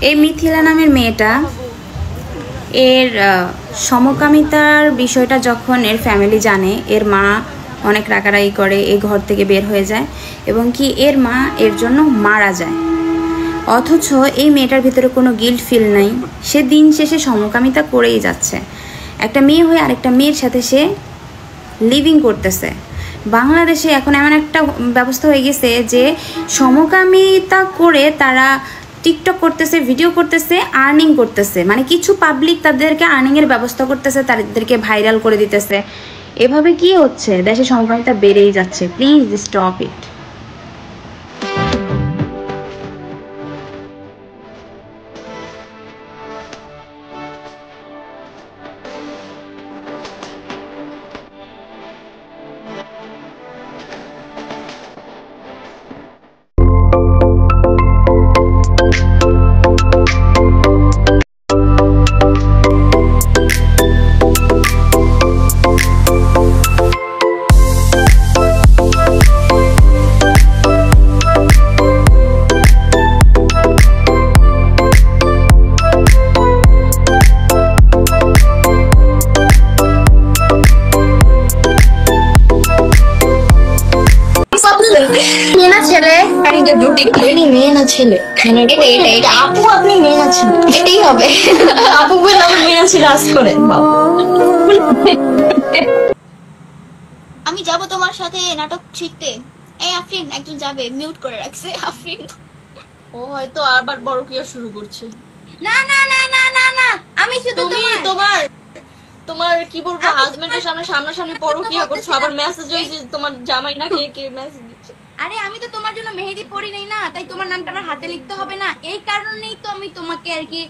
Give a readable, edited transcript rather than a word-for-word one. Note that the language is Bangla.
এই মিথিলা নামের মেয়েটা এর সমকামিতার বিষয়টা যখন এর ফ্যামিলি জানে, এর মা অনেক রাগারাগি করে, এই ঘর থেকে বের হয়ে যায় এবং কি এর মা এর জন্য মারা যায়। অথচ এই মেয়েটার ভিতরে কোনো গিল্ট ফিল নাই, সে দিন শেষে সমকামিতা করেই যাচ্ছে। একটা মেয়ে হয়ে আরেকটা মেয়ের সাথে সে লিভিং করতেছে। বাংলাদেশে এখন এমন একটা ব্যবস্থা হয়ে গেছে যে সমকামিতা করে তারা টিকটক করতেছে, ভিডিও করতেছে, আর্নিং করতেছে। মানে কিছু পাবলিক তাদেরকে আর্নিংয়ের ব্যবস্থা করতেছে, তাদেরকে ভাইরাল করে দিতেছে। এভাবে কি হচ্ছে, দেশে সমকামিতা বেড়েই যাচ্ছে। Please stop it. আমি যাব তোমার সাথে নাটক শিখতে। এই আফরিন একজন যাবে, মিউট করে রাখছে আফরিন। ও হয়তো আবার বড় কিয়া শুরু করছে। না না না না না না, আমি শুধু তোমার কি বলবো, হাজবেন্ডের সামনাসামনি বড় কিয়া করছো, আবার মেসেজ হইছে তোমার জামাই না কে মেসেজ দিচ্ছে। আরে আমি তো তোমার জন্য মেহেদি পরি নাই না, তাই তোমার নামটা আমার হাতে লিখতে হবে না, এই কারণেই তো আমি তোমাকে আর কি